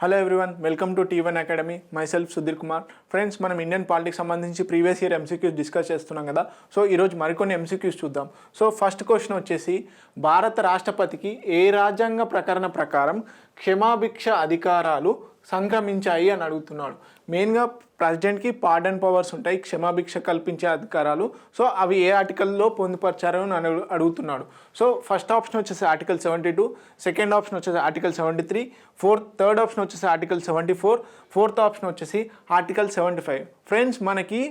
Hello everyone, welcome to T1 academy. My self Sudheer Kumar. Friends, మనం Indian politics సంబంధించి previous year MCQs discuss చేస్తున్నాం కదా. So ఈరోజు మరికొన్ని ఎంసీక్యూస్ చూద్దాం. సో ఫస్ట్ క్వశ్చన్ వచ్చేసి, భారత రాష్ట్రపతికి ఏ రాజ్యాంగ ప్రకరణ ప్రకారం క్షమాభిక్ష అధికారాలు సంక్రమించాయి అని అడుగుతున్నాడు. మెయిన్గా ప్రెసిడెంట్కి పార్డన్ పవర్స్ ఉంటాయి, క్షమాభిక్ష కల్పించే అధికారాలు. సో అవి ఏ ఆర్టికల్లో పొందుపరిచారు అని అడుగుతున్నాడు. సో ఫస్ట్ ఆప్షన్ వచ్చేసి ఆర్టికల్ 72, సెకండ్ ఆప్షన్ వచ్చేసి ఆర్టికల్ 73, థర్డ్ ఆప్షన్ వచ్చేసి ఆర్టికల్ 74, ఫోర్త్ ఆప్షన్ వచ్చేసి ఆర్టికల్ 75. ఫ్రెండ్స్, మనకి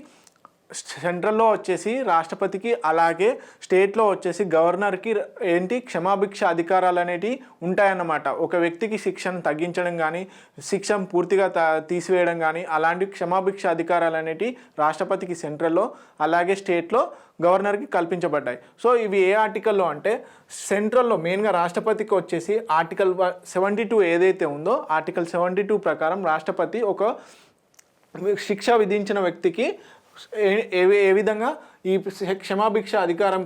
సెంట్రల్లో వచ్చేసి రాష్ట్రపతికి, అలాగే స్టేట్లో వచ్చేసి గవర్నర్కి ఏంటి క్షమాభిక్ష అధికారాలు అనేటివి ఉంటాయన్నమాట. ఒక వ్యక్తికి శిక్షను తగ్గించడం కానీ, శిక్షను పూర్తిగా తీసివేయడం కానీ, అలాంటి క్షమాభిక్ష అధికారాలు అనేటివి రాష్ట్రపతికి సెంట్రల్లో, అలాగే స్టేట్లో గవర్నర్కి కల్పించబడ్డాయి. సో ఇవి ఏ ఆర్టికల్లో అంటే, సెంట్రల్లో మెయిన్గా రాష్ట్రపతికి వచ్చేసి ఆర్టికల్ 72 ఏదైతే ఉందో, ఆర్టికల్ 72 ప్రకారం రాష్ట్రపతి ఒక శిక్ష విధించిన వ్యక్తికి ఏ విధంగా ఈ క్షమాభిక్ష అధికారం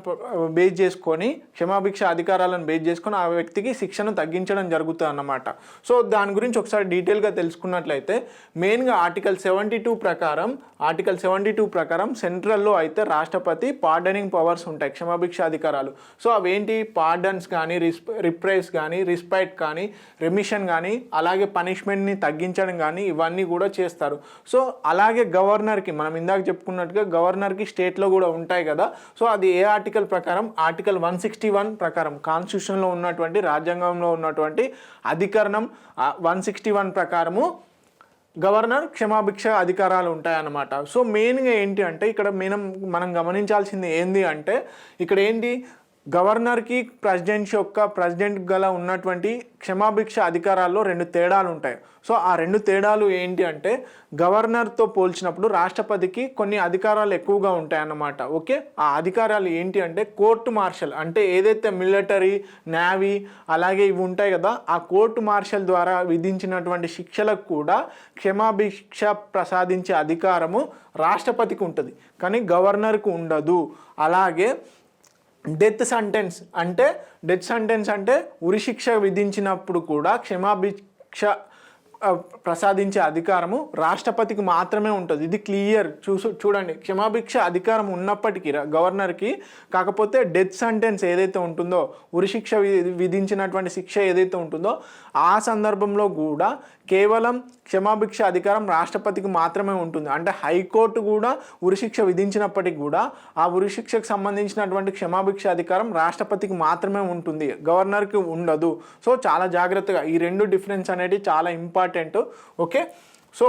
బేస్ చేసుకొని, క్షమాభిక్ష అధికారాలను బేస్ చేసుకొని ఆ వ్యక్తికి శిక్షను తగ్గించడం జరుగుతుంది అన్నమాట. సో దాని గురించి ఒకసారి డీటెయిల్గా తెలుసుకున్నట్లయితే, మెయిన్గా ఆర్టికల్ 72 ప్రకారం సెంట్రల్లో అయితే రాష్ట్రపతి పార్డనింగ్ పవర్స్ ఉంటాయి, క్షమాభిక్ష అధికారాలు. సో అవేంటి, పార్డన్స్ కానీ, రిప్రైస్ కానీ, రిస్పైట్ కానీ, రెమిషన్ కానీ, అలాగే పనిష్మెంట్ని తగ్గించడం కానీ, ఇవన్నీ కూడా చేస్తారు. సో అలాగే గవర్నర్కి, మనం ఇందాక చెప్పుకున్నట్టుగా గవర్నర్కి స్టేట్లో కూడా ఉంటాయి కదా. సో అది ఏ ఆర్టికల్ ప్రకారం, ఆర్టికల్ 161 ప్రకారం, కాన్స్టిట్యూషన్లో ఉన్నటువంటి, రాజ్యాంగంలో ఉన్నటువంటి అధికరణం 161 ప్రకారము గవర్నర్ క్షమాభిక్ష అధికారాలు ఉంటాయన్నమాట. సో మెయిన్గా ఏంటి అంటే, ఇక్కడ మనం గమనించాల్సింది ఏంది అంటే, ఇక్కడ ఏంటి, గవర్నర్కి ప్రెసిడెంట్ గల ఉన్నటువంటి క్షమాభిక్ష అధికారాల్లో 2 తేడాలు ఉంటాయి. సో ఆ 2 తేడాలు ఏంటి అంటే, గవర్నర్తో పోల్చినప్పుడు రాష్ట్రపతికి కొన్ని అధికారాలు ఎక్కువగా ఉంటాయన్నమాట. ఓకే, ఆ అధికారాలు ఏంటి అంటే, కోర్టు మార్షల్ అంటే ఏదైతే మిలిటరీ, నేవీ అలాగే ఇవి ఉంటాయి కదా, ఆ కోర్టు మార్షల్ ద్వారా విధించినటువంటి శిక్షలకు కూడా క్షమాభిక్ష ప్రసాదించే అధికారము రాష్ట్రపతికి ఉంటుంది, కానీ గవర్నర్కు ఉండదు. అలాగే డెత్ సెంటెన్స్ అంటే ఉరిశిక్ష విధించినప్పుడు కూడా క్షమాభిక్ష ప్రసాదించే అధికారము రాష్ట్రపతికి మాత్రమే ఉంటుంది. ఇది క్లియర్ చూడండి, క్షమాభిక్ష అధికారం ఉన్నప్పటికీ గవర్నర్కి, కాకపోతే డెత్ సెంటెన్స్ ఏదైతే ఉంటుందో, ఉరిశిక్ష విధించినటువంటి శిక్ష ఏదైతే ఉంటుందో, ఆ సందర్భంలో కూడా కేవలం క్షమాభిక్ష అధికారం రాష్ట్రపతికి మాత్రమే ఉంటుంది. అంటే హైకోర్టు కూడా ఉరిశిక్ష విధించినప్పటికీ కూడా ఆ ఉరిశిక్షకు సంబంధించినటువంటి క్షమాభిక్ష అధికారం రాష్ట్రపతికి మాత్రమే ఉంటుంది, గవర్నర్కి ఉండదు. సో చాలా జాగ్రత్తగా, ఈ 2 డిఫరెన్స్ అనేది చాలా ఇంపార్టెంట్. ఓకే, సో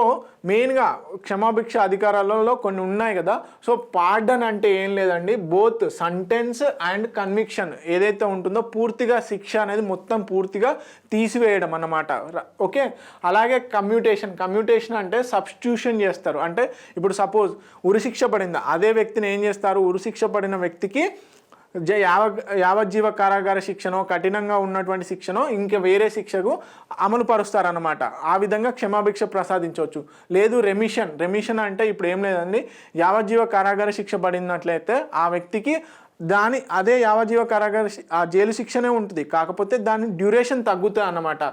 మెయిన్గా క్షమాభిక్ష అధికారాలలో కొన్ని ఉన్నాయి కదా. సో పార్డన్ అంటే ఏం లేదండి, బోత్ సెంటెన్స్ అండ్ కన్విక్షన్ ఏదైతే ఉంటుందో, పూర్తిగా శిక్ష అనేది మొత్తం పూర్తిగా తీసివేయడం అన్నమాట. ఓకే, అలాగే కమ్యూటేషన్ అంటే సబ్స్టిట్యూషన్ చేస్తారు. అంటే ఇప్పుడు సపోజ్ ఉరిశిక్ష పడింది, అదే వ్యక్తిని ఏం చేస్తారు, ఉరిశిక్ష పడిన వ్యక్తికి యావజ్జీవ కారాగార శిక్షనో, కఠినంగా ఉన్నటువంటి శిక్షనో ఇంక వేరే శిక్షకు అమలు పరుస్తారన్నమాట. ఆ విధంగా క్షమాభిక్ష ప్రసాదించవచ్చు. లేదు రెమిషన్ అంటే ఇప్పుడు ఏం లేదండి, యావజ్జీవ కారాగార శిక్ష పడినట్లయితే ఆ వ్యక్తికి అదే యావజ్జీవ కారాగార జైలు శిక్షనే ఉంటుంది, కాకపోతే దాని డ్యూరేషన్ తగ్గుతుంది అన్నమాట.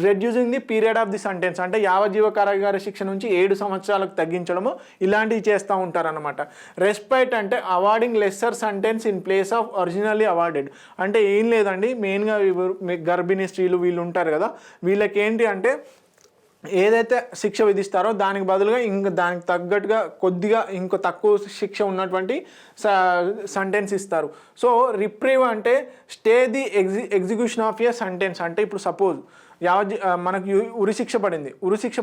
Reducing the period of the sentence అంటే యావజ్జీవ కారాగార శిక్ష నుంచి 7 సంవత్సరాలకు తగ్గించడము, ఇలాంటివి చేస్తూ ఉంటారన్నమాట. రెస్పైట్ అంటే awarding lesser sentence in place of originally awarded. అంటే ఏం లేదండి, మెయిన్గా గర్భిణీ స్త్రీలు వీళ్ళు ఉంటారు కదా, వీళ్ళకి ఏంటి అంటే ఏదైతే శిక్ష విధిస్తారో దానికి బదులుగా దానికి తగ్గట్టుగా కొద్దిగా ఇంకో తక్కువ శిక్ష ఉన్నటువంటి సెంటెన్స్ ఇస్తారు. సో రిప్రీవ్ అంటే stay the execution of a sentence. అంటే ఇప్పుడు సపోజ్ మనకు ఉరిశిక్ష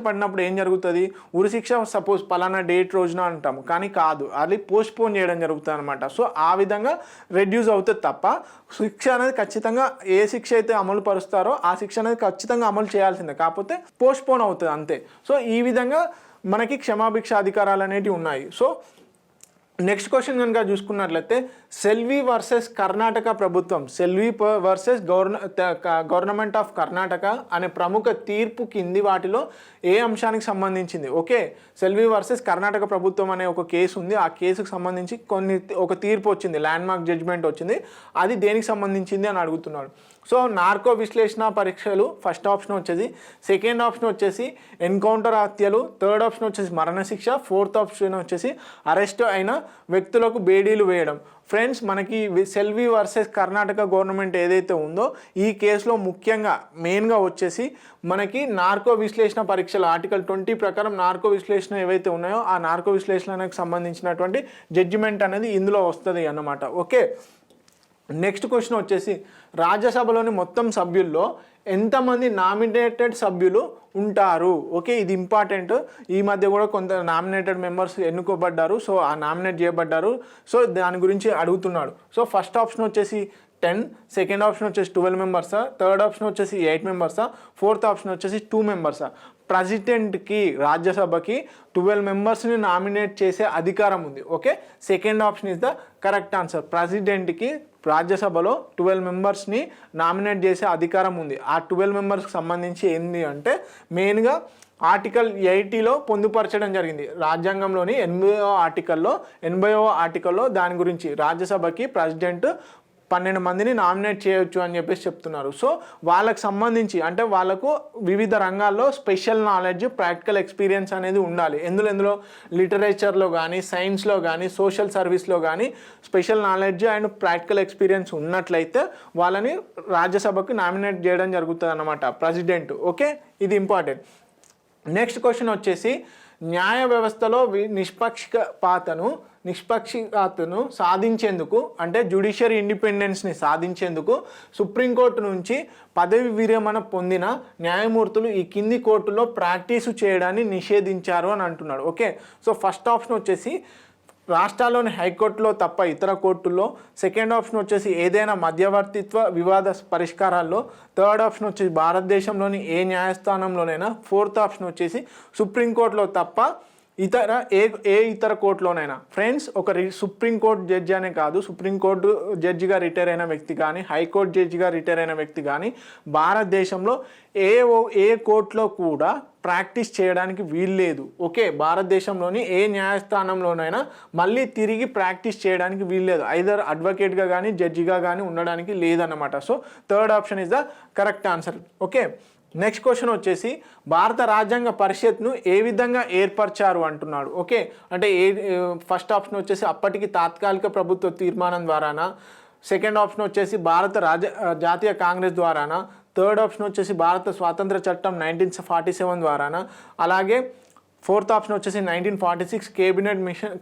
పడినప్పుడు ఏం జరుగుతుంది, ఉరిశిక్ష సపోజ్ పలానా డేట్ రోజున అంటాము, కానీ కాదు, అది పోస్ట్పోన్ చేయడం జరుగుతుంది అనమాట. సో ఆ విధంగా రెడ్యూస్ అవుతుంది తప్ప శిక్ష అనేది ఖచ్చితంగా ఏ శిక్ష అయితే అమలు పరుస్తారో ఆ శిక్ష అనేది ఖచ్చితంగా అమలు చేయాల్సిందే, కాకపోతే పోస్ట్పోన్ అవుతుంది అంతే. సో ఈ విధంగా మనకి క్షమాభిక్ష అధికారాలు అనేవి ఉన్నాయి. సో నెక్స్ట్ క్వశ్చన్ కనుక చూసుకున్నట్లయితే సెల్వి వర్సెస్ కర్ణాటక ప్రభుత్వం, Selvi versus government of Karnataka అనే ప్రముఖ తీర్పు కింది వాటిలో ఏ అంశానికి సంబంధించింది? ఓకే, సెల్వి వర్సెస్ కర్ణాటక ప్రభుత్వం అనే ఒక కేసు ఉంది. ఆ కేసుకు సంబంధించి ఒక తీర్పు వచ్చింది, ల్యాండ్ మార్క్ జడ్జ్మెంట్ వచ్చింది. అది దేనికి సంబంధించింది అని అడుగుతున్నాడు. సో నార్కో విశ్లేషణ పరీక్షలు ఫస్ట్ ఆప్షన్ వచ్చేసి, సెకండ్ ఆప్షన్ వచ్చేసి ఎన్కౌంటర్ హత్యలు, థర్డ్ ఆప్షన్ వచ్చేసి మరణశిక్ష, ఫోర్త్ ఆప్షన్ వచ్చేసి అరెస్ట్ అయిన వ్యక్తులకు బేడీలు వేయడం. ఫ్రెండ్స్, మనకి సెల్వి వర్సెస్ కర్ణాటక గవర్నమెంట్ ఏదైతే ఉందో ఈ కేసులో ముఖ్యంగా మెయిన్గా వచ్చేసి మనకి నార్కో విశ్లేషణ పరీక్షలు ఆర్టికల్ 20 ప్రకారం నార్కో విశ్లేషణ ఏవైతే ఉన్నాయో ఆ నార్కో విశ్లేషణకు సంబంధించినటువంటి జడ్జిమెంట్ అనేది ఇందులో వస్తుంది అన్నమాట. ఓకే, నెక్స్ట్ క్వశ్చన్ వచ్చేసి రాజ్యసభలోని మొత్తం సభ్యుల్లో ఎంతమంది నామినేటెడ్ సభ్యులు ఉంటారు? ఓకే, ఇది ఇంపార్టెంట్. ఈ మధ్య కూడా కొంత నామినేటెడ్ మెంబర్స్ ఎన్నుకోబడ్డారు, సో ఆ నామినేట్ చేయబడ్డారు. సో దాని గురించి అడుగుతున్నాడు. సో ఫస్ట్ ఆప్షన్ వచ్చేసి 10, సెకండ్ ఆప్షన్ వచ్చేసి 12 మెంబర్సా, థర్డ్ ఆప్షన్ వచ్చేసి 8 మెంబర్సా, ఫోర్త్ ఆప్షన్ వచ్చేసి 2 మెంబర్సా. ప్రెసిడెంట్కి రాజ్యసభకి 12 మెంబర్స్ని నామినేట్ చేసే అధికారం ఉంది. Okay, second option is the correct answer. ప్రెసిడెంట్కి రాజ్యసభలో 12 మెంబర్స్ని నామినేట్ చేసే అధికారం ఉంది. ఆ 12 మెంబర్స్కి సంబంధించి ఏంటి అంటే మెయిన్గా ఆర్టికల్ 80లో పొందుపరచడం జరిగింది. రాజ్యాంగంలోని 80వ ఆర్టికల్లో దాని గురించి రాజ్యసభకి ప్రెసిడెంట్ 12 మందిని నామినేట్ చేయొచ్చు అని చెప్పేసి చెప్తున్నారు. సో వాళ్ళకి సంబంధించి అంటే వాళ్ళకు వివిధ రంగాల్లో స్పెషల్ నాలెడ్జ్, ప్రాక్టికల్ ఎక్స్పీరియన్స్ అనేది ఉండాలి. ఎందులో లిటరేచర్లో కానీ, సైన్స్లో కానీ, సోషల్ సర్వీస్లో కానీ special knowledge and practical experience ఉన్నట్లయితే వాళ్ళని రాజ్యసభకు నామినేట్ చేయడం జరుగుతుంది అన్నమాట ప్రెసిడెంట్. ఓకే, ఇది ఇంపార్టెంట్. నెక్స్ట్ క్వశ్చన్ వచ్చేసి న్యాయ వ్యవస్థలో నిష్పక్షపాతను సాధించేందుకు అంటే జ్యుడిషియరీ ఇండిపెండెన్స్ని సాధించేందుకు సుప్రీంకోర్టు నుంచి పదవి విరమణ పొందిన న్యాయమూర్తులు ఈ కింది కోర్టులో ప్రాక్టీసు చేయడాన్ని నిషేధించారు అని అంటున్నాడు. ఓకే, సో ఫస్ట్ ఆప్షన్ వచ్చేసి రాష్ట్రాల్లోని హైకోర్టులో తప్ప ఇతర కోర్టుల్లో, సెకండ్ ఆప్షన్ వచ్చేసి ఏదైనా మధ్యవర్తిత్వ వివాద పరిష్కారాల్లో, థర్డ్ ఆప్షన్ వచ్చేసి భారతదేశంలోని ఏ న్యాయస్థానంలోనైనా, ఫోర్త్ ఆప్షన్ వచ్చేసి సుప్రీంకోర్టులో తప్ప ఇతర కోర్టులోనైనా. ఫ్రెండ్స్, సుప్రీంకోర్టు జడ్జి అనే కాదు, సుప్రీంకోర్టు జడ్జిగా రిటైర్ అయిన వ్యక్తి కానీ, హైకోర్టు జడ్జిగా రిటైర్ అయిన వ్యక్తి కానీ భారతదేశంలో ఏ కోర్టులో కూడా ప్రాక్టీస్ చేయడానికి వీల్లేదు. ఓకే, భారతదేశంలోని ఏ న్యాయస్థానంలోనైనా మళ్ళీ తిరిగి ప్రాక్టీస్ చేయడానికి వీల్లేదు. ఐదర్ అడ్వకేట్గా కానీ జడ్జిగా కానీ ఉండడానికి లేదన్నమాట. So third option is the correct answer. Okay, next question వచ్చేసి భారత రాజ్యాంగ పరిషత్ను ఏ విధంగా ఏర్పరిచారు అంటున్నాడు. ఓకే, అంటే ఫస్ట్ ఆప్షన్ వచ్చేసి అప్పటికి తాత్కాలిక ప్రభుత్వ తీర్మానం ద్వారానా, సెకండ్ ఆప్షన్ వచ్చేసి భారత జాతీయ కాంగ్రెస్ ద్వారానా, థర్డ్ ఆప్షన్ వచ్చేసి భారత స్వాతంత్ర చట్టం 1947 ద్వారానా, అలాగే ఫోర్త్ ఆప్షన్ వచ్చేసి 1946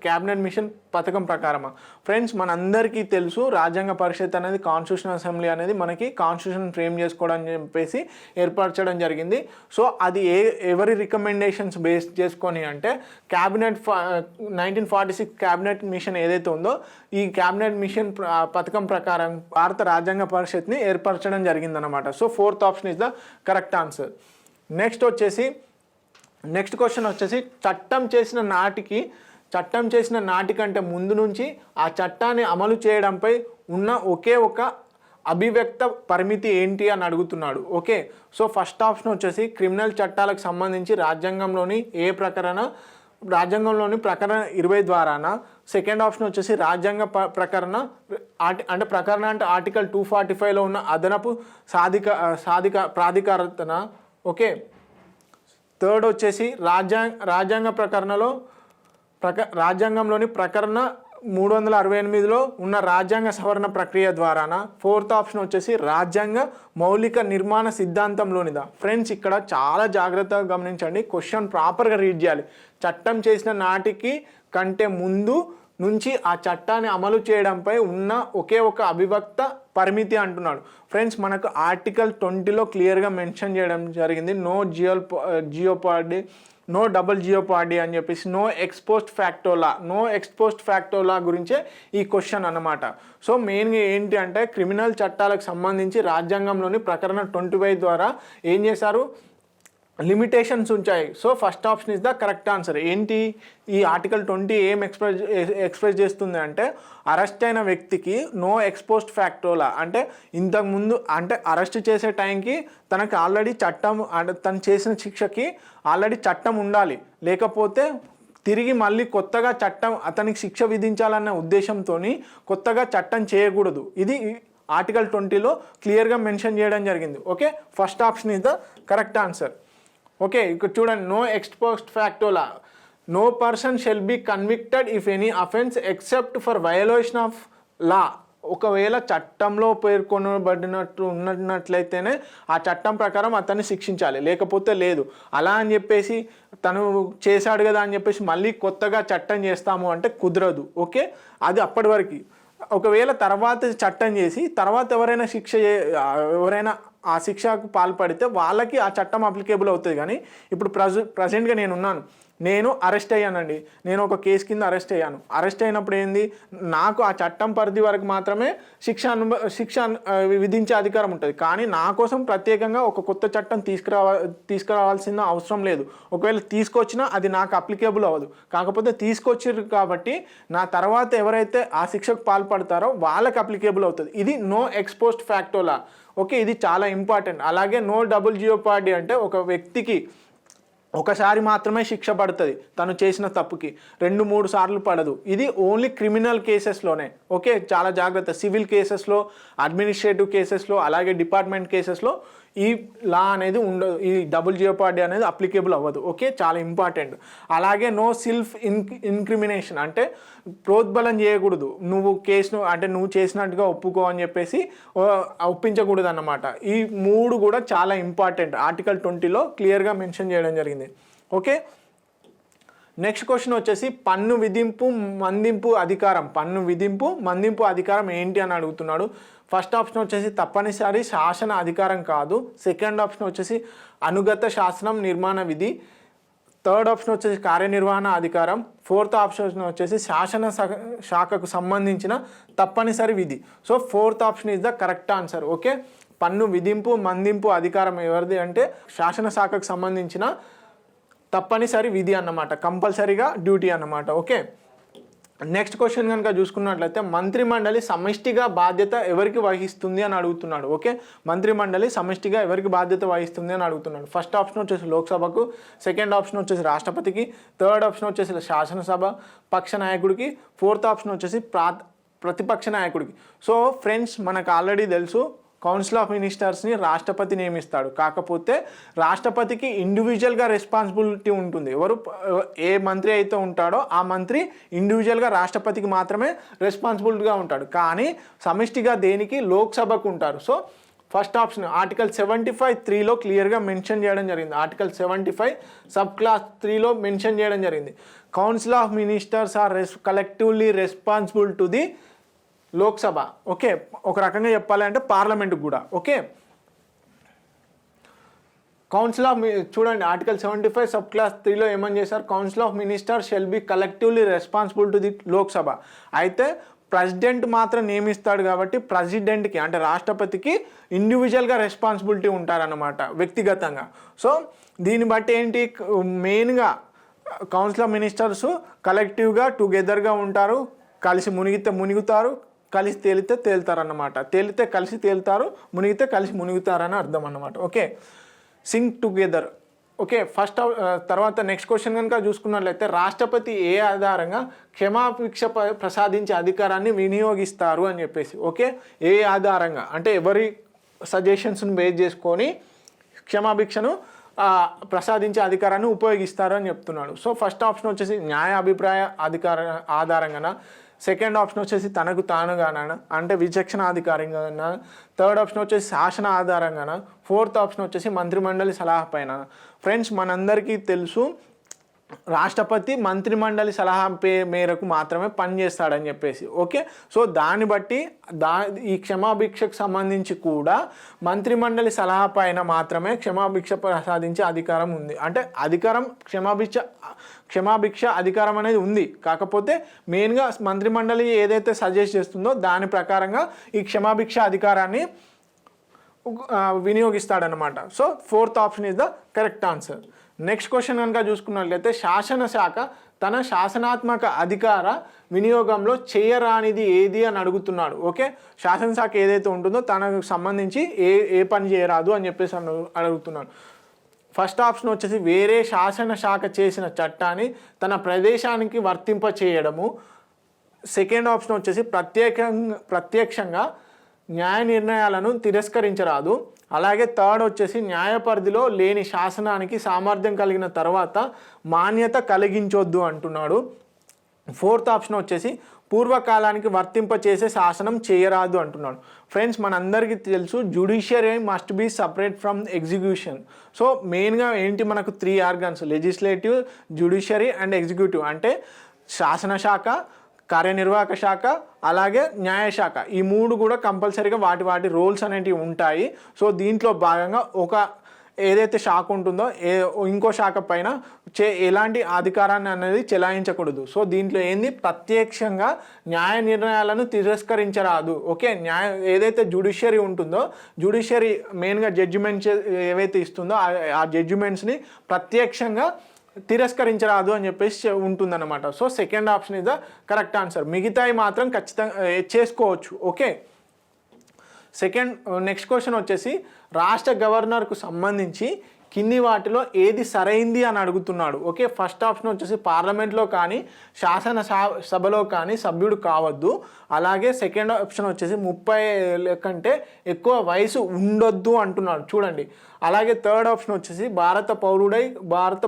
క్యాబినెట్ మిషన్ పథకం ప్రకారమా. ఫ్రెండ్స్, మనందరికీ తెలుసు రాజ్యాంగ పరిషత్ అనేది కాన్స్టిట్యూషన్ అసెంబ్లీ అనేది మనకి కాన్స్టిట్యూషన్ ఫ్రేమ్ చేసుకోవడం చెప్పేసి ఏర్పరచడం జరిగింది. సో అది ఎవరి రికమెండేషన్స్ బేస్ చేసుకొని అంటే 1946 క్యాబినెట్ మిషన్ ఏదైతే ఉందో ఈ క్యాబినెట్ మిషన్ పథకం ప్రకారం భారత రాజ్యాంగ పరిషత్ని ఏర్పరచడం జరిగిందనమాట. So fourth option is the correct answer. Next question వచ్చేసి చట్టం చేసిన నాటికంటే ముందు నుంచి ఆ చట్టాన్ని అమలు చేయడంపై ఉన్న ఒకే ఒక అభివ్యక్త పరిమితి ఏంటి అని అడుగుతున్నాడు. ఓకే, సో ఫస్ట్ ఆప్షన్ వచ్చేసి క్రిమినల్ చట్టాలకు సంబంధించి రాజ్యాంగంలోని ప్రకరణ 20 ద్వారానా, సెకండ్ ఆప్షన్ వచ్చేసి రాజ్యాంగ ప్రకరణ అంటే ఆర్టికల్ 245లో ఉన్న అదనపు ప్రాధికారతన. ఓకే, థర్డ్ వచ్చేసి రాజ్యాంగంలోని ప్రకరణ 368లో ఉన్న రాజ్యాంగ సవరణ ప్రక్రియ ద్వారానా, ఫోర్త్ ఆప్షన్ వచ్చేసి రాజ్యాంగ మౌలిక నిర్మాణ సిద్ధాంతంలోనిదా. ఫ్రెండ్స్, ఇక్కడ చాలా జాగ్రత్తగా గమనించండి, క్వశ్చన్ ప్రాపర్గా రీడ్ చేయాలి. చట్టం చేసిన నాటికి కంటే ముందు నుంచి ఆ చట్టాన్ని అమలు చేయడంపై ఉన్న ఒకే ఒక అభివ్యక్త పరిమితి అంటున్నాడు. ఫ్రెండ్స్, మనకు ఆర్టికల్ 20లో క్లియర్గా మెన్షన్ చేయడం జరిగింది, నో డబుల్ జియోపార్డీ అని చెప్పేసి, నో ఎక్స్పోస్ట్ ఫ్యాక్టోలా గురించే ఈ క్వశ్చన్ అన్నమాట. సో మెయిన్గా ఏంటి అంటే క్రిమినల్ చట్టాలకు సంబంధించి రాజ్యాంగంలోని ప్రకరణ 25 ద్వారా ఏం చేశారు, లిమిటేషన్స్ ఉంచాయి. So first option is the correct answer. ఏంటి ఈ ఆర్టికల్ 20 ఏం ఎక్స్ప్రెస్ చేస్తుంది అంటే అరెస్ట్ అయిన వ్యక్తికి నో ఎక్స్పోస్ట్ ఫ్యాక్టోలా, అంటే ఇంతకుముందు అంటే అరెస్ట్ చేసే టైంకి తనకి ఆల్రెడీ చట్టం అంటే తను చేసిన శిక్షకి ఆల్రెడీ చట్టం ఉండాలి, లేకపోతే తిరిగి మళ్ళీ కొత్తగా చట్టం అతనికి శిక్ష విధించాలన్న ఉద్దేశంతో కొత్తగా చట్టం చేయకూడదు. ఇది ఆర్టికల్ 20లో క్లియర్గా మెన్షన్ చేయడం జరిగింది. Okay, first option is the correct answer. Okay, ఇక్కడ చూడండి, no ex post facto law, no person shall be convicted if any offence except for violation of law. ఒకవేళ చట్టంలో పేర్కొనబడినట్టు ఉన్నట్లయితేనే ఆ చట్టం ప్రకారం అతన్ని శిక్షించాలి, లేకపోతే లేదు. అలా అని చెప్పేసి తను చేశాడు కదా అని చెప్పేసి మళ్ళీ కొత్తగా చట్టం చేస్తాము అంటే కుదరదు. ఓకే, అది అప్పటి వరకు. ఒకవేళ తర్వాత చట్టం చేసి తర్వాత ఎవరైనా ఆ శిక్షకు పాల్పడితే వాళ్ళకి ఆ చట్టం అప్లికేబుల్ అవుతుంది. కానీ ఇప్పుడు ప్రజెంట్గా నేను అరెస్ట్ అయ్యానండి, నేను ఒక కేసు కింద అరెస్ట్ అయ్యాను. అరెస్ట్ అయినప్పుడు ఏంది, నాకు ఆ చట్టం పరిధి వరకు మాత్రమే శిక్ష విధించే అధికారం ఉంటుంది. కానీ నా కోసం ప్రత్యేకంగా ఒక కొత్త చట్టం తీసుకురావాల్సిన అవసరం లేదు. ఒకవేళ తీసుకొచ్చినా అది నాకు అప్లికేబుల్ అవ్వదు. కాకపోతే తీసుకొచ్చారు కాబట్టి నా తర్వాత ఎవరైతే ఆ శిక్షకు పాల్పడతారో వాళ్ళకి అప్లికేబుల్ అవుతుంది. ఇది నో ఎక్స్పోస్ట్ ఫ్యాక్టోలా. ఓకే, ఇది చాలా ఇంపార్టెంట్. అలాగే నో డబుల్ జియోపార్డీ, అంటే ఒక వ్యక్తికి ఒకసారి మాత్రమే శిక్ష పడుతుంది తను చేసిన తప్పుకి, 2-3 సార్లు పడదు. ఇది ఓన్లీ క్రిమినల్ కేసెస్లోనే. ఓకే, చాలా జాగ్రత్త. సివిల్ కేసెస్లో, అడ్మినిస్ట్రేటివ్ కేసెస్లో, అలాగే డిపార్ట్మెంట్ కేసెస్లో ఈ లా అనేది ఉండదు, ఈ డబుల్ జియోపార్డీ అనేది అప్లికేబుల్ అవ్వదు. ఓకే, చాలా ఇంపార్టెంట్. అలాగే నో సెల్ఫ్ ఇన్క్రిమినేషన్, అంటే ప్రోద్బలం చేయకూడదు. నువ్వు కేసును అంటే నువ్వు చేసినట్టుగా ఒప్పుకో అని చెప్పేసి ఒప్పించకూడదు అన్నమాట. ఈ 3 కూడా చాలా ఇంపార్టెంట్. ఆర్టికల్ 20లో క్లియర్గా మెన్షన్ చేయడం జరిగింది. ఓకే, నెక్స్ట్ క్వశ్చన్ వచ్చేసి పన్ను విధింపు మందింపు అధికారం. పన్ను విధింపు మందింపు అధికారం ఏంటి అని అడుగుతున్నాడు. ఫస్ట్ ఆప్షన్ వచ్చేసి తప్పనిసరి శాసన అధికారం కాదు. సెకండ్ ఆప్షన్ వచ్చేసి అనుగత శాసనం నిర్మాణ విధి. థర్డ్ ఆప్షన్ వచ్చేసి కార్యనిర్వహణ అధికారం. ఫోర్త్ ఆప్షన్ వచ్చేసి శాసన శాఖకు సంబంధించిన తప్పనిసరి విధి. So fourth option is the correct answer. Okay, పన్ను విధింపు మందింపు అధికారం ఎవరిది అంటే శాసన శాఖకు సంబంధించిన తప్పనిసరి విధి అన్నమాట, కంపల్సరీగా డ్యూటీ అన్నమాట. ఓకే, నెక్స్ట్ క్వశ్చన్ కనుక చూసుకున్నట్లయితే మంత్రిమండలి సమిష్టిగా బాధ్యత ఎవరికి వహిస్తుంది అని అడుగుతున్నాడు. ఓకే, మంత్రిమండలి సమిష్టిగా ఎవరికి బాధ్యత వహిస్తుంది అని అడుగుతున్నాడు. ఫస్ట్ ఆప్షన్ వచ్చేసి లోక్సభకు, సెకండ్ ఆప్షన్ వచ్చేసి రాష్ట్రపతికి, థర్డ్ ఆప్షన్ వచ్చేసి శాసనసభ పక్ష నాయకుడికి, ఫోర్త్ ఆప్షన్ వచ్చేసి ప్రతిపక్ష నాయకుడికి. సో ఫ్రెండ్స్, మనకు ఆల్రెడీ తెలుసు కౌన్సిల్ ఆఫ్ మినిస్టర్స్ని రాష్ట్రపతి నియమిస్తాడు. కాకపోతే రాష్ట్రపతికి ఇండివిజువల్గా రెస్పాన్సిబిలిటీ ఉంటుంది. ఏ మంత్రి అయితే ఉంటాడో ఆ మంత్రి ఇండివిజువల్గా రాష్ట్రపతికి మాత్రమే రెస్పాన్సిబిలిటీగా ఉంటాడు. కానీ సమిష్టిగా దేనికి, లోక్సభకు ఉంటారు. సో ఫస్ట్ ఆప్షన్ ఆర్టికల్ 75(3)లో క్లియర్గా మెన్షన్ చేయడం జరిగింది. ఆర్టికల్ 75 సబ్ క్లాస్ 3లో మెన్షన్ చేయడం జరిగింది. Council of ministers are collectively responsible to the Lok Sabha. Okay, ఒక రకంగా చెప్పాలంటే పార్లమెంట్కి కూడా. ఓకే, కౌన్సిల్ ఆఫ్ చూడండి ఆర్టికల్ 75 సబ్ క్లాస్ 3లో ఏమని చేశారు, council of ministers shall be collectively responsible to the Lok Sabha. అయితే ప్రెసిడెంట్ మాత్రం నియమిస్తాడు కాబట్టి ప్రెసిడెంట్కి అంటే రాష్ట్రపతికి ఇండివిజువల్గా రెస్పాన్సిబిలిటీ ఉంటారన్నమాట, వ్యక్తిగతంగా. సో దీన్ని బట్టి ఏంటి, మెయిన్గా కౌన్సిల్ ఆఫ్ మినిస్టర్స్ కలెక్టివ్గా టుగెదర్గా ఉంటారు, కలిసి మునుగుతారు, కలిసి తేలుతారన్నమాట. కలిసి తేలుతారు, మునిగితే కలిసి మునుగుతారని అర్థం అన్నమాట. Okay, sink together. ఓకే, తర్వాత నెక్స్ట్ క్వశ్చన్ కనుక చూసుకున్నట్లయితే రాష్ట్రపతి ఏ ఆధారంగా క్షమాభిక్ష ప్రసాదించే అధికారాన్ని వినియోగిస్తారు అని చెప్పేసి. ఓకే, ఏ ఆధారంగా అంటే ఎవరి సజెషన్స్ని బేస్ చేసుకొని క్షమాభిక్షను ప్రసాదించే అధికారాన్ని ఉపయోగిస్తారు అని చెప్తున్నాడు. సో ఫస్ట్ ఆప్షన్ వచ్చేసి న్యాయ అభిప్రాయ ఆధారంగాన, సెకండ్ ఆప్షన్ వచ్చేసి తనకు తానుగానా అంటే విచక్షణాధికారంగా, థర్డ్ ఆప్షన్ వచ్చేసి శాసన ఆధారంగాన, ఫోర్త్ ఆప్షన్ వచ్చేసి మంత్రిమండలి సలహా పైన. ఫ్రెండ్స్, మనందరికీ తెలుసు రాష్ట్రపతి మంత్రిమండలి సలహా మేరకు మాత్రమే పనిచేస్తాడని చెప్పేసి. ఓకే, సో దాన్ని బట్టి ఈ క్షమాభిక్షకు సంబంధించి కూడా మంత్రిమండలి సలహా పైన మాత్రమే క్షమాభిక్ష ప్రసాదించే అధికారం ఉంది. అంటే అధికారం క్షమాభిక్ష అధికారం అనేది ఉంది. కాకపోతే మెయిన్గా మంత్రిమండలి ఏదైతే సజెస్ట్ చేస్తుందో దాని ప్రకారంగా ఈ క్షమాభిక్ష అధికారాన్ని వినియోగిస్తాడనమాట. So 4th option is the correct answer. Next question కనుక చూసుకున్నట్లయితే శాసనశాఖ తన శాసనాత్మక అధికార వినియోగంలో చేయరానిది ఏది అని అడుగుతున్నాడు. ఓకే, శాసనశాఖ ఏదైతే ఉంటుందో తనకు సంబంధించి ఏ పని చేయరాదు అని చెప్పేసి అడుగుతున్నాడు. ఫస్ట్ ఆప్షన్ వచ్చేసి వేరే శాసనశాఖ చేసిన చట్టాన్ని తన ప్రదేశానికి వర్తింప చేయడము. సెకండ్ ఆప్షన్ వచ్చేసి ప్రత్యక్షంగా న్యాయ నిర్ణయాలను తిరస్కరించరాదు. అలాగే థర్డ్ వచ్చేసి న్యాయ పరిధిలో లేని శాసనానికి సామర్థ్యం కలిగిన తర్వాత మాన్యత కలిగించొద్దు అంటున్నాడు. ఫోర్త్ ఆప్షన్ వచ్చేసి పూర్వకాలానికి వర్తింప చేసే శాసనం చేయరాదు అంటున్నాడు. ఫ్రెండ్స్, మనందరికీ తెలుసు judiciary must be separate from execution. So మెయిన్గా ఏంటి, మనకు 3 organs, legislative, judiciary and executive. అంటే శాసనశాఖ, కార్యనిర్వాహక శాఖ, అలాగే న్యాయశాఖ, ఈ 3 కూడా కంపల్సరీగా వాటి రోల్స్ అనేటివి ఉంటాయి. సో దీంట్లో భాగంగా ఏదైతే శాఖ ఉంటుందో ఇంకో శాఖ పైన ఎలాంటి అధికారాన్ని అనేది చెలాయించకూడదు. సో దీంట్లో ఏంది, ప్రత్యక్షంగా న్యాయ నిర్ణయాలను తిరస్కరించరాదు. ఓకే, ఏదైతే జ్యుడిషియరీ ఉంటుందో, జ్యుడిషియరీ మెయిన్గా జడ్జిమెంట్స్ ఏవైతే ఇస్తుందో ఆ జడ్జిమెంట్స్ని ప్రత్యక్షంగా తిరస్కరించరాదు అని చెప్పేసి ఉంటుందన్నమాట. So second option is the correct answer. మిగతాయి మాత్రం ఖచ్చితంగా చేసుకోవచ్చు. ఓకే, నెక్స్ట్ క్వశ్చన్ వచ్చేసి రాష్ట్ర గవర్నర్కు సంబంధించి కింది వాటిలో ఏది సరైంది అని అడుగుతున్నాడు. ఓకే, ఫస్ట్ ఆప్షన్ వచ్చేసి పార్లమెంట్లో కానీ శాసన సభలో కానీ సభ్యుడు కావద్దు. అలాగే సెకండ్ ఆప్షన్ వచ్చేసి 30 కంటే ఎక్కువ వయసు ఉండొద్దు అంటున్నాడు, చూడండి. అలాగే థర్డ్ ఆప్షన్ వచ్చేసి భారత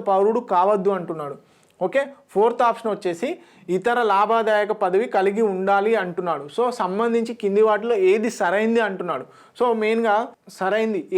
పౌరుడు కావద్దు అంటున్నాడు. ఓకే, ఫోర్త్ ఆప్షన్ వచ్చేసి ఇతర లాభదాయక పదవి కలిగి ఉండాలి అంటున్నాడు. సో సంబంధించి కింది వాటిలో ఏది సరైంది అంటున్నాడు. సో మెయిన్గా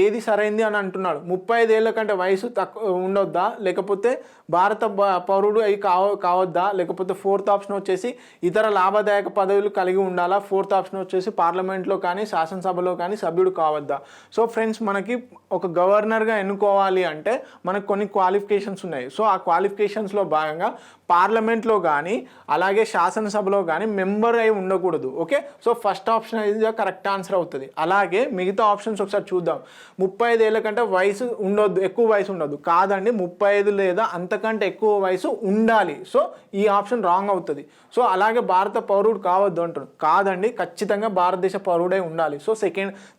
ఏది సరైంది అని అంటున్నాడు. 35 ఏళ్ళ కంటే వయసు తక్కువ ఉండొద్దా, లేకపోతే భారత పౌరుడు అయి కావద్దా, లేకపోతే ఫోర్త్ ఆప్షన్ వచ్చేసి ఇతర లాభదాయక పదవులు కలిగి ఉండాలా, ఫోర్త్ ఆప్షన్ వచ్చేసి పార్లమెంట్లో కానీ శాసనసభలో కానీ సభ్యుడు కావద్దా. సో ఫ్రెండ్స్, మనకి ఒక గవర్నర్గా ఎన్నుకోవాలి అంటే మనకు కొన్ని క్వాలిఫికేషన్స్ ఉన్నాయి. సో ఆ క్వాలిఫికేషన్స్లో భాగంగా పార్లమెంట్లో కానీ అలాగే శాసనసభలో కానీ మెంబర్ అయి ఉండకూడదు. ఓకే, సో ఫస్ట్ ఆప్షన్ అనేది కరెక్ట్ ఆన్సర్ అవుతుంది. అలాగే మిగతా ఆప్షన్స్ ఒకసారి చూద్దాం. 35 ఏళ్ళ కంటే వయసు ఉండొద్దు, ఎక్కువ వయసు ఉండొద్దు కాదండి, 35 లేదా అంతకంటే ఎక్కువ వయసు ఉండాలి. సో ఈ ఆప్షన్ రాంగ్ అవుతుంది. సో అలాగే భారత పౌరుడు కావద్దు అంటున్నాడు, కాదండి, ఖచ్చితంగా భారతదేశ పౌరుడే ఉండాలి. సో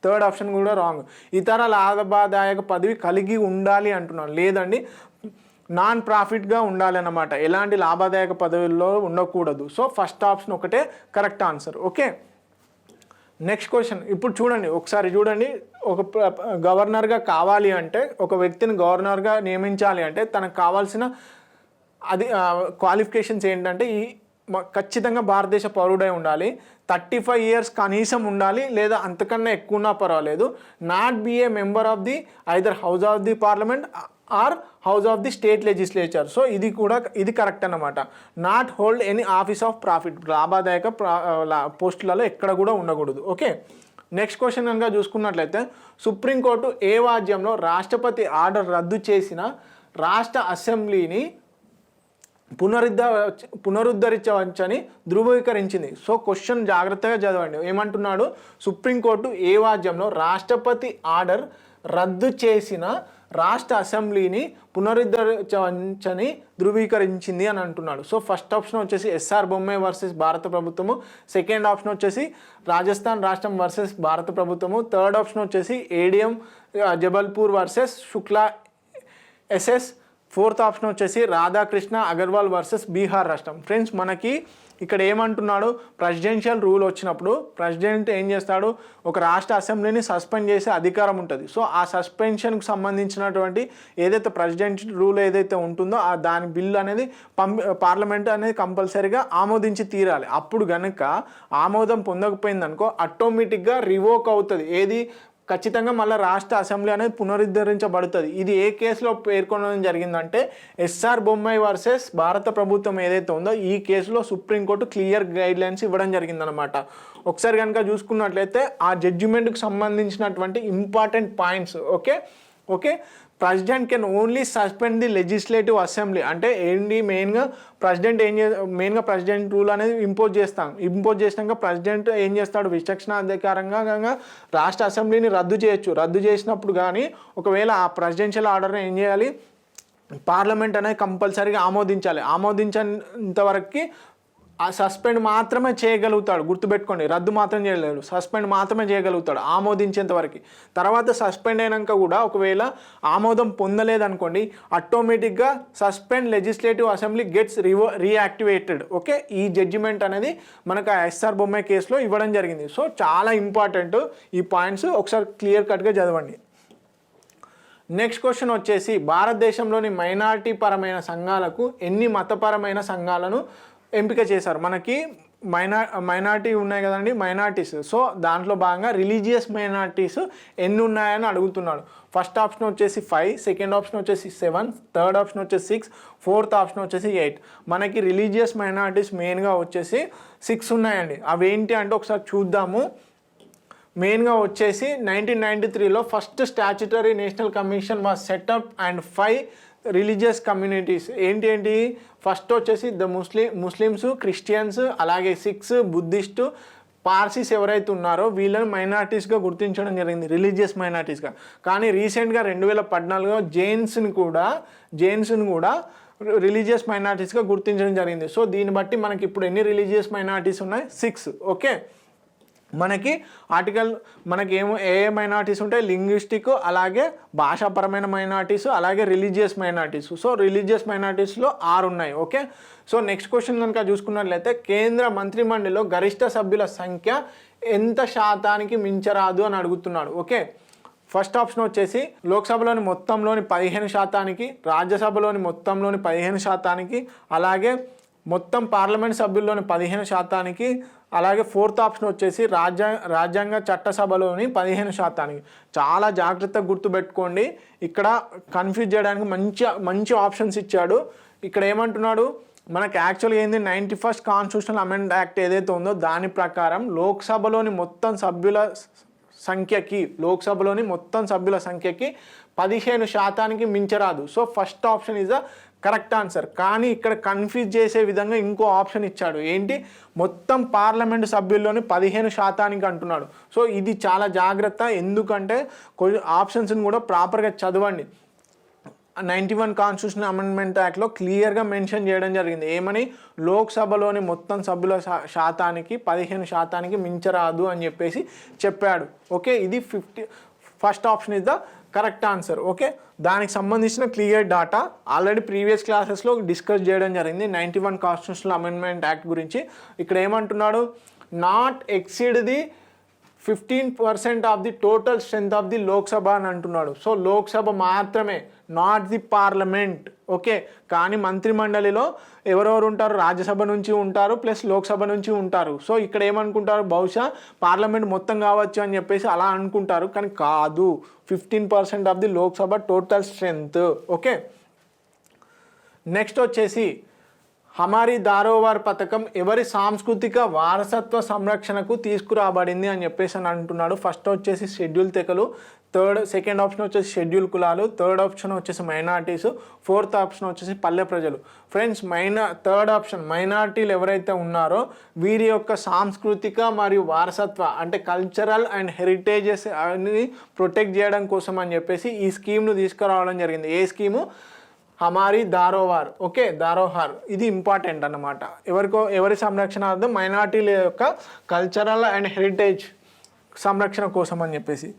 థర్డ్ ఆప్షన్ కూడా రాంగ్. ఇతర లాభదాయక పదవి కలిగి ఉండాలి అంటున్నాడు, లేదండి, నాన్ ప్రాఫిట్గా ఉండాలన్నమాట, ఎలాంటి లాభదాయక పదవుల్లో ఉండకూడదు. సో ఫస్ట్ ఆప్షన్ ఒకటే correct answer. Okay, next question ఇప్పుడు ఒకసారి చూడండి. ఒక గవర్నర్గా కావాలి అంటే, ఒక వ్యక్తిని గవర్నర్గా నియమించాలి అంటే తనకు కావాల్సిన క్వాలిఫికేషన్స్ ఏంటంటే ఖచ్చితంగా భారతదేశ పౌరుడై ఉండాలి, 35 ఇయర్స్ కనీసం ఉండాలి, లేదా అంతకన్నా ఎక్కువ ఉన్నా పర్వాలేదు, not be a member of the either house of the parliament or house of the state legislature. So ఇది కరెక్ట్ అన్నమాట. Not hold any office of profit, లాభదాయక పోస్టులలో ఎక్కడ కూడా ఉండకూడదు. ఓకే, నెక్స్ట్ క్వశ్చన్ కనుక చూసుకున్నట్లయితే సుప్రీంకోర్టు ఏ వాద్యంలో రాష్ట్రపతి ఆర్డర్ రద్దు చేసిన రాష్ట్ర అసెంబ్లీని పునరుద్ధరించవచ్చని ధృవీకరించింది. సో క్వశ్చన్ జాగ్రత్తగా చదవండి. ఏమంటున్నాడు, సుప్రీంకోర్టు ఏ వాద్యంలో రాష్ట్రపతి ఆర్డర్ రద్దు చేసిన రాష్ట్ర అసెంబ్లీని పునరుద్ధరించవచ్చని ధృవీకరించింది అని అంటున్నాడు. సో ఫస్ట్ ఆప్షన్ వచ్చేసి ఎస్ఆర్ బొమ్మే వర్సెస్ భారత ప్రభుత్వము, సెకండ్ ఆప్షన్ వచ్చేసి రాజస్థాన్ రాష్ట్రం వర్సెస్ భారత ప్రభుత్వము, థర్డ్ ఆప్షన్ వచ్చేసి ADM Jabalpur versus Shukla SS, fourth option వచ్చేసి రాధాకృష్ణ అగర్వాల్ వర్సెస్ బీహార్ రాష్ట్రం. ఫ్రెండ్స్, మనకి ఇక్కడ ఏమంటున్నాడు, ప్రెసిడెన్షియల్ రూల్ వచ్చినప్పుడు ప్రెసిడెంట్ ఏం చేస్తాడు, ఒక రాష్ట్ర అసెంబ్లీని సస్పెండ్ చేసే అధికారం ఉంటుంది. సో ఆ సస్పెన్షన్కి సంబంధించినటువంటి ఏదైతే ప్రెసిడెంట్ రూల్ ఏదైతే ఉంటుందో దాని బిల్ అనేది పార్లమెంట్ అనేది కంపల్సరీగా ఆమోదించి తీరాలి. అప్పుడు కనుక ఆమోదం పొందకపోయిందనుకో ఆటోమేటిక్గా రివోక్ అవుతుంది. ఏది, ఖచ్చితంగా మళ్ళీ రాష్ట్ర అసెంబ్లీ అనేది పునరుద్ధరించబడుతుంది. ఇది ఏ కేసులో పేర్కొనడం జరిగిందంటే ఎస్ఆర్ బొమ్మాయి వర్సెస్ భారత ప్రభుత్వం ఏదైతే ఉందో ఈ కేసులో సుప్రీంకోర్టు క్లియర్ గైడ్లైన్స్ ఇవ్వడం జరిగిందనమాట. ఒకసారి కనుక చూసుకున్నట్లయితే ఆ జడ్జిమెంట్కి సంబంధించినటువంటి important points. Okay, president can only suspend the legislative assembly. అంటే ఏంటి మెయిన్గా ప్రెసిడెంట్ మెయిన్గా ప్రెసిడెంట్ రూల్ అనేది ఇంపోజ్ చేసినాక ప్రెసిడెంట్ ఏం చేస్తాడు, విచక్షణాధికారంగా రాష్ట్ర అసెంబ్లీని రద్దు చేయొచ్చు. రద్దు చేసినప్పుడు కానీ ఒకవేళ ఆ ప్రెసిడెన్షియల్ ఆర్డర్ని ఏం చేయాలి, పార్లమెంట్ అనేది కంపల్సరీగా ఆమోదించాలి. ఆమోదించేంతవరకు ఆ సస్పెండ్ మాత్రమే చేయగలుగుతాడు. గుర్తుపెట్టుకోండి, రద్దు మాత్రం చేయలేడు, సస్పెండ్ మాత్రమే చేయగలుగుతాడు ఆమోదించేంత వరకు. తర్వాత సస్పెండ్ అయినాక కూడా ఒకవేళ ఆమోదం పొందలేదనుకోండి, ఆటోమేటిక్గా suspend legislative assembly gets reactivated. Okay, ఈ జడ్జిమెంట్ అనేది మనకు ఎస్ఆర్ బొమ్మే కేసులో ఇవ్వడం జరిగింది. సో చాలా ఇంపార్టెంట్ ఈ పాయింట్స్, ఒకసారి క్లియర్ కట్గా చదవండి. నెక్స్ట్ క్వశ్చన్ వచ్చేసి, భారతదేశంలోని మైనారిటీ పరమైన సంఘాలకు ఎన్ని మతపరమైన సంఘాలను ఎంపిక చేశారు? మనకి మైనారిటీ ఉన్నాయి కదండి, మైనారిటీస్. సో దాంట్లో భాగంగా రిలీజియస్ మైనారిటీస్ ఎన్ని ఉన్నాయని అడుగుతున్నాడు. ఫస్ట్ ఆప్షన్ వచ్చేసి 5, సెకండ్ ఆప్షన్ వచ్చేసి 7, థర్డ్ ఆప్షన్ వచ్చేసి 6, ఫోర్త్ ఆప్షన్ వచ్చేసి 8. మనకి రిలీజియస్ మైనారిటీస్ మెయిన్గా వచ్చేసి 6 ఉన్నాయండి. అవి ఏంటి అంటే ఒకసారి చూద్దాము. మెయిన్గా వచ్చేసి 1993లో first statutory national commission was set up and 5 religious communities. ఏంటి ఫస్ట్ వచ్చేసి ముస్లిమ్స్, క్రిస్టియన్స్, అలాగే సిక్స్, బుద్ధిస్టు, పార్సీస్ ఎవరైతే ఉన్నారో వీళ్ళని మైనారిటీస్గా గుర్తించడం జరిగింది, రిలీజియస్ మైనారిటీస్గా. కానీ రీసెంట్గా 2014లో జైన్స్ని కూడా రిలీజియస్ మైనారిటీస్గా గుర్తించడం జరిగింది. సో దీన్ని బట్టి మనకి ఇప్పుడు ఎన్ని రిలీజియస్ మైనారిటీస్ ఉన్నాయి? 6. ఓకే, మనకి ఏమో ఏ మైనారిటీస్ ఉంటాయి, లింగ్విస్టిక్, అలాగే భాషాపరమైన మైనారిటీస్, అలాగే రిలీజియస్ మైనారిటీస్. సో రిలీజియస్ మైనారిటీస్లో 6 ఉన్నాయి. ఓకే, సో నెక్స్ట్ క్వశ్చన్ కనుక చూసుకున్నట్లయితే, కేంద్ర మంత్రిమండలిలో గరిష్ట సభ్యుల సంఖ్య ఎంత శాతానికి మించరాదు అని అడుగుతున్నాడు. ఓకే, ఫస్ట్ ఆప్షన్ వచ్చేసి లోక్సభలోని మొత్తంలోని 15%, రాజ్యసభలోని మొత్తంలోని 15%, అలాగే మొత్తం పార్లమెంట్ సభ్యుల్లోని 15%, అలాగే ఫోర్త్ ఆప్షన్ వచ్చేసి రాజ్యాంగ చట్టసభలోని 15%. చాలా జాగ్రత్తగా గుర్తుపెట్టుకోండి, ఇక్కడ కన్ఫ్యూజ్ చేయడానికి మంచి ఆప్షన్స్ ఇచ్చాడు. ఇక్కడ ఏమంటున్నాడు, మనకు యాక్చువల్గా ఏంది 91st కాన్స్టిట్యూషనల్ అమెండ్మెంట్ యాక్ట్ ఏదైతే ఉందో దాని ప్రకారం లోక్సభలోని మొత్తం సభ్యుల సంఖ్యకి 15% మించరాదు. So first option is the correct answer. కానీ ఇక్కడ కన్ఫ్యూజ్ చేసే విధంగా ఇంకో ఆప్షన్ ఇచ్చాడు. ఏంటి, మొత్తం పార్లమెంటు సభ్యుల్లోని 15% అంటున్నాడు. సో ఇది చాలా జాగ్రత్త, ఎందుకంటే కొంచెం ఆప్షన్స్ని కూడా ప్రాపర్గా చదవండి. 91 కాన్స్టిట్యూషన్ అమెండ్మెంట్ యాక్ట్లో క్లియర్గా మెన్షన్ చేయడం జరిగింది. ఏమని, లోక్సభలోని మొత్తం సభ్యుల శాతానికి 15% మించరాదు అని చెప్పేసి చెప్పాడు. ఓకే, ఇది first option is the correct answer. Okay, దానికి సంబంధించిన క్లియర్ డాటా ఆల్రెడీ ప్రీవియస్ క్లాసెస్లో డిస్కస్ చేయడం జరిగింది 91 కాన్స్టిట్యూషనల్ అమెండ్మెంట్ యాక్ట్ గురించి. ఇక్కడ ఏమంటున్నాడు, not exceed the 15% of the total strength of the Lok Sabha అని అంటున్నాడు. సో లోక్సభ మాత్రమే, నాట్ ది పార్లమెంట్. ఓకే, కానీ మంత్రిమండలిలో ఎవరెవరు ఉంటారు, రాజ్యసభ నుంచి ఉంటారు ప్లస్ లోక్సభ నుంచి ఉంటారు. సో ఇక్కడ ఏమనుకుంటారు, బహుశా పార్లమెంట్ మొత్తం కావచ్చు అని చెప్పేసి అలా అనుకుంటారు, కానీ కాదు, 15% of the Lok Sabha total strength. Okay, next వచ్చేసి హమారీ దారోవార్ పథకం ఎవరి సాంస్కృతిక వారసత్వ సంరక్షణకు తీసుకురాబడింది అని చెప్పేసి అని అంటున్నాడు. ఫస్ట్ వచ్చేసి షెడ్యూల్ తెగలు, సెకండ్ ఆప్షన్ వచ్చేసి షెడ్యూల్ కులాలు, థర్డ్ ఆప్షన్ వచ్చేసి మైనారిటీస్, ఫోర్త్ ఆప్షన్ వచ్చేసి పల్లె ప్రజలు. ఫ్రెండ్స్, థర్డ్ ఆప్షన్ మైనారిటీలు ఎవరైతే ఉన్నారో వీరి యొక్క సాంస్కృతిక మరియు వారసత్వ అంటే కల్చరల్ అండ్ హెరిటేజెస్ అని ప్రొటెక్ట్ చేయడం కోసం అని చెప్పేసి ఈ స్కీమ్ను తీసుకురావడం జరిగింది. ఏ స్కీము, హమారీ దారోవార్. ఓకే, దారోహార్, ఇది ఇంపార్టెంట్ అన్నమాట. ఎవరి సంరక్షణార్థం, మైనారిటీల యొక్క కల్చరల్ అండ్ హెరిటేజ్ సంరక్షణ కోసం అని చెప్పేసి.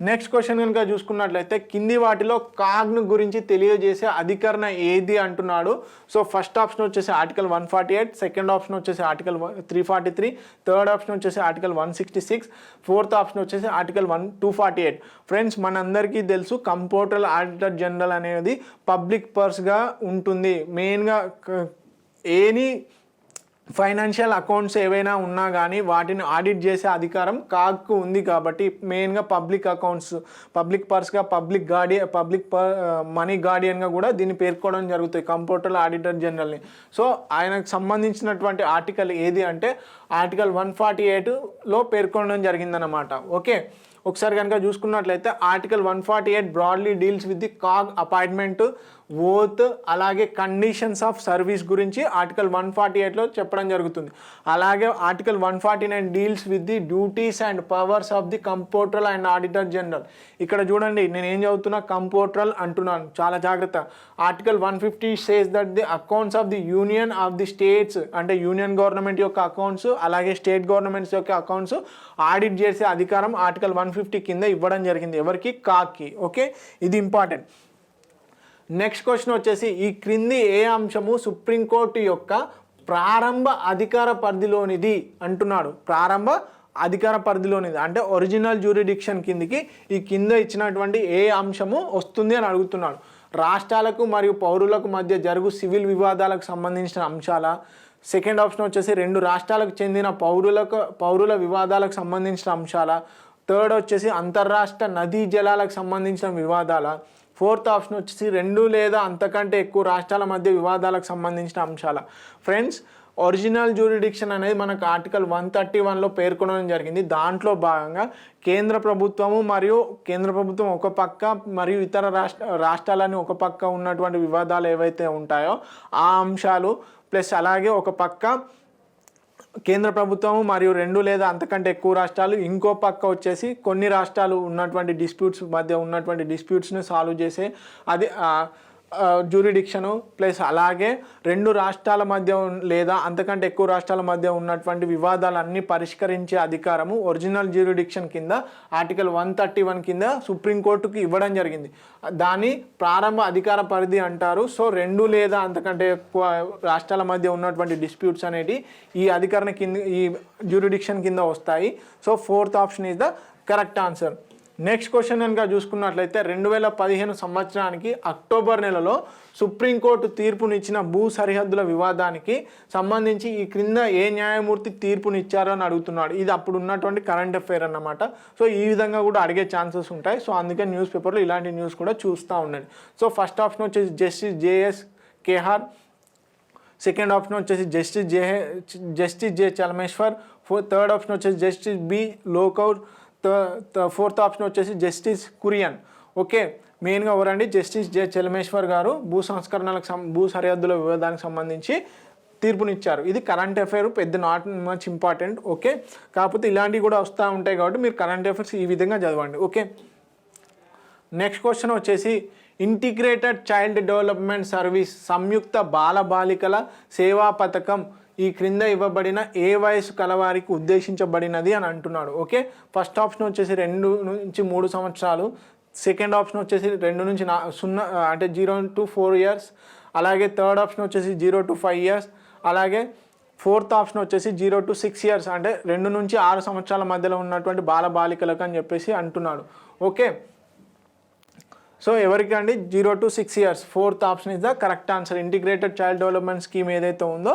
నెక్స్ట్ క్వశ్చన్ కనుక చూసుకున్నట్లయితే, కింది వాటిలో కాగ్ను గురించి తెలియజేసే అధికరణ ఏది అంటున్నాడు. సో ఫస్ట్ ఆప్షన్ వచ్చేసి ఆర్టికల్ 148, సెకండ్ ఆప్షన్ వచ్చేసి ఆర్టికల్ 343, థర్డ్ ఆప్షన్ వచ్చేసి ఆర్టికల్ 166, ఫోర్త్ ఆప్షన్ వచ్చేసి ఆర్టికల్ 248. ఫ్రెండ్స్, మనందరికీ తెలుసు కంప్యూటర్ ఆడిటర్ జనరల్ అనేది పబ్లిక్ పర్స్గా ఉంటుంది. మెయిన్గా ఏనీ ఫైనాన్షియల్ అకౌంట్స్ ఏవైనా ఉన్నా కానీ వాటిని ఆడిట్ చేసే అధికారం కాగ్కు ఉంది. కాబట్టి మెయిన్గా పబ్లిక్ అకౌంట్స్, పబ్లిక్ పర్స్గా పబ్లిక్ మనీ గార్డియన్గా కూడా దీన్ని పేర్కోవడం జరుగుతుంది, కంప్యూటర్ ఆడిటర్ జనరల్ని. సో ఆయనకు సంబంధించినటువంటి ఆర్టికల్ ఏది అంటే ఆర్టికల్ 148లో పేర్కొనడం జరిగిందనమాట. ఓకే, ఒకసారి కనుక చూసుకున్నట్లయితే article 148 broadly deals with the CAG appointment, oath, అలాగే కండిషన్స్ ఆఫ్ సర్వీస్ గురించి ఆర్టికల్ 148లో చెప్పడం జరుగుతుంది. అలాగే article 149 deals with the duties and powers of the comptroller and auditor general. ఇక్కడ చూడండి నేను ఏం చదువుతున్నా, కంపోర్టరల్ అంటున్నాను, చాలా జాగ్రత్త. Article 150 says that the accounts of the union of the states, అంటే యూనియన్ గవర్నమెంట్ యొక్క అకౌంట్స్ అలాగే స్టేట్ గవర్నమెంట్స్ యొక్క అకౌంట్స్ ఆడిట్ చేసే అధికారం ఆర్టికల్ 150 కింద ఇవ్వడం జరిగింది. ఎవరికి? కాకి. ఓకే, ఇది ఇంపార్టెంట్. నెక్స్ట్ క్వశ్చన్ వచ్చేసి ఈ క్రింది ఏ అంశము సుప్రీంకోర్టు యొక్క ప్రారంభ అధికార పరిధిలోనిది అంటున్నాడు. ప్రారంభ అధికార పరిధిలోనిది అంటే ఒరిజినల్ జ్యూరిడిక్షన్ కిందికి ఈ కింద ఇచ్చినటువంటి ఏ అంశము వస్తుంది అని అడుగుతున్నాడు. రాష్ట్రాలకు మరియు పౌరులకు మధ్య జరుగు సివిల్ వివాదాలకు సంబంధించిన అంశాల. సెకండ్ ఆప్షన్ వచ్చేసి రెండు రాష్ట్రాలకు చెందిన పౌరుల వివాదాలకు సంబంధించిన అంశాల. థర్డ్ వచ్చేసి అంతర్రాష్ట్ర నదీ జలాలకు సంబంధించిన వివాదాల. ఫోర్త్ ఆప్షన్ వచ్చేసి రెండు లేదా అంతకంటే ఎక్కువ రాష్ట్రాల మధ్య వివాదాలకు సంబంధించిన అంశాల. ఫ్రెండ్స్, ఒరిజినల్ జ్యూరిడిక్షన్ అనేది మనకు ఆర్టికల్ 131లో పేర్కొనడం జరిగింది. దాంట్లో భాగంగా కేంద్ర ప్రభుత్వం ఒక పక్క మరియు ఇతర రాష్ట్రాలని ఒక పక్క ఉన్నటువంటి వివాదాలు ఏవైతే ఉంటాయో ఆ అంశాలు, ప్లస్ అలాగే ఒక పక్క కేంద్ర ప్రభుత్వము మరియు రెండు లేదా అంతకంటే ఎక్కువ రాష్ట్రాలు, ఇంకో పక్క వచ్చేసి కొన్ని రాష్ట్రాలు ఉన్నటువంటి డిస్ప్యూట్స్ని సాల్వ్ చేసే అది జ్యూరిడిక్షను, ప్లస్ అలాగే రెండు రాష్ట్రాల మధ్య లేదా అంతకంటే ఎక్కువ రాష్ట్రాల మధ్య ఉన్నటువంటి వివాదాలన్నీ పరిష్కరించే అధికారము ఒరిజినల్ జ్యూరిడిక్షన్ కింద ఆర్టికల్ 131 కింద సుప్రీంకోర్టుకి ఇవ్వడం జరిగింది. దాన్ని ప్రారంభ అధికార పరిధి అంటారు. సో రెండు లేదా అంతకంటే ఎక్కువ రాష్ట్రాల మధ్య ఉన్నటువంటి డిస్ప్యూట్స్ అనేవి ఈ అధికారం కింద, ఈ జ్యూరిడిక్షన్ కింద వస్తాయి. So fourth option is the correct answer. Next question కనుక చూసుకున్నట్లయితే 2015 సంవత్సరానికి అక్టోబర్ నెలలో సుప్రీంకోర్టు తీర్పునిచ్చిన భూ సరిహద్దుల వివాదానికి సంబంధించి ఈ క్రింద ఏ న్యాయమూర్తి తీర్పునిచ్చారో అని అడుగుతున్నాడు. ఇది అప్పుడు ఉన్నటువంటి కరెంట్ అఫైర్ అన్నమాట. సో ఈ విధంగా కూడా అడిగే ఛాన్సెస్ ఉంటాయి. సో అందుకే న్యూస్ పేపర్లో ఇలాంటి న్యూస్ కూడా చూస్తూ ఉండండి. సో ఫస్ట్ ఆప్షన్ వచ్చేసి justice J S Khehar. Second option వచ్చేసి justice J Chelameswar. Third option వచ్చేసి justice B Lokur. Fourth option వచ్చేసి జస్టిస్ కురియన్. ఓకే, మెయిన్గా ఎవరండి? జస్టిస్ జే చలమేశ్వర్ గారు భూ సరిహద్దుల వివాదానికి సంబంధించి తీర్పునిచ్చారు. ఇది కరెంట్ అఫైర్, పెద్ద నాట్ మచ్ ఇంపార్టెంట్. ఓకే, కాకపోతే ఇలాంటివి కూడా వస్తూ ఉంటాయి కాబట్టి మీరు కరెంట్ అఫైర్స్ ఈ విధంగా చదవండి. ఓకే, నెక్స్ట్ క్వశ్చన్ వచ్చేసి ఇంటిగ్రేటెడ్ చైల్డ్ డెవలప్మెంట్ సర్వీస్ సంయుక్త బాలబాలికల సేవా పథకం ఈ క్రింద ఇవ్వబడిన ఏ వయసు కలవారికి ఉద్దేశించబడినది అని అంటున్నాడు. ఓకే, ఫస్ట్ ఆప్షన్ వచ్చేసి 2 నుంచి 3 సంవత్సరాలు. సెకండ్ ఆప్షన్ వచ్చేసి 2 నుంచి 0 to 4 years. అలాగే థర్డ్ ఆప్షన్ వచ్చేసి 0 to 5 years. అలాగే ఫోర్త్ ఆప్షన్ వచ్చేసి 0 to 6 years, అంటే 2 నుంచి 6 సంవత్సరాల మధ్యలో ఉన్నటువంటి బాలబాలికలకు అని చెప్పేసి అంటున్నాడు. ఓకే, సో ఎవరికి అండి? 0 to 6 years. Fourth option is the correct answer. Integrated child development scheme ఏదైతే ఉందో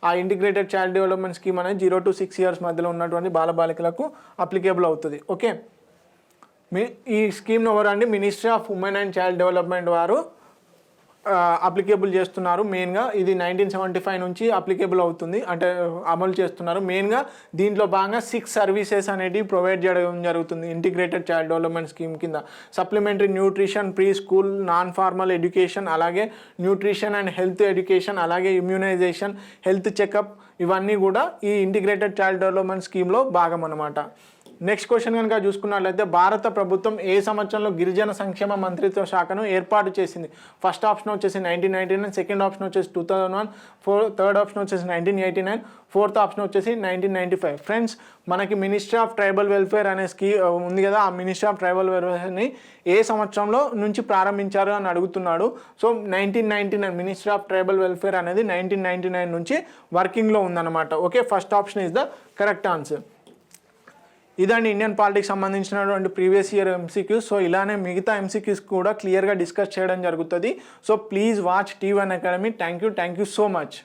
ఆ ఇంటిగ్రేటెడ్ చైల్డ్ డెవలప్మెంట్ స్కీమ్ అనేది 0 to 6 years మధ్యలో ఉన్నటువంటి బాలబాలికలకు అప్లికేబుల్ అవుతుంది. ఓకే, ఈ స్కీమ్ను ఎవరండి? Ministry of women and child development వారు అప్లికేబుల్ చేస్తున్నారు. మెయిన్గా ఇది 1975 నుంచి అప్లికేబుల్ అవుతుంది, అంటే అమలు చేస్తున్నారు. మెయిన్గా దీంట్లో భాగంగా 6 సర్వీసెస్ అనేటివి ప్రొవైడ్ చేయడం జరుగుతుంది ఇంటిగ్రేటెడ్ చైల్డ్ డెవలప్మెంట్ స్కీమ్ కింద. Supplementary nutrition, pre school, non formal education, అలాగే న్యూట్రిషన్ అండ్ హెల్త్ ఎడ్యుకేషన్, అలాగే ఇమ్యూనైజేషన్, హెల్త్ చెకప్, ఇవన్నీ కూడా ఈ ఇంటిగ్రేటెడ్ చైల్డ్ డెవలప్మెంట్ స్కీమ్లో భాగం అన్నమాట. నెక్స్ట్ క్వశ్చన్ కనుక చూసుకున్నట్లయితే భారత ప్రభుత్వం ఏ సంవత్సరంలో గిరిజన సంక్షేమ మంత్రిత్వ శాఖను ఏర్పాటు చేసింది? ఫస్ట్ ఆప్షన్ వచ్చేసి 1999, సెకండ్ ఆప్షన్ వచ్చేసి 2001, థర్డ్ ఆప్షన్ వచ్చేసి 1989, ఫోర్త్ ఆప్షన్ వచ్చేసి 1995. ఫ్రెండ్స్, మనకి మినిస్ట్రీ ఆఫ్ ట్రైబల్ వెల్ఫేర్ అనే ఉంది కదా, ఆ మినిస్ట్రీ ఆఫ్ ట్రైబల్ వెల్ఫేర్ని ఏ సంవత్సరంలో నుంచి ప్రారంభించారు అని అడుగుతున్నాడు. So 1999 ministry of tribal welfare అనేది 1999 నుంచి వర్కింగ్లో ఉందన్నమాట. Okay, first option is the correct answer. ఇదండి ఇండియన్ పాలిటిక్స్ సంబంధించినటువంటి ప్రీవియస్ ఇయర్ ఎంసీక్యూస్. సో ఇలానే మిగతా ఎంసీక్యూస్ కూడా క్లియర్గా డిస్కస్ చేయడం జరుగుతుంది. So please watch T1 academy. Thank you so much.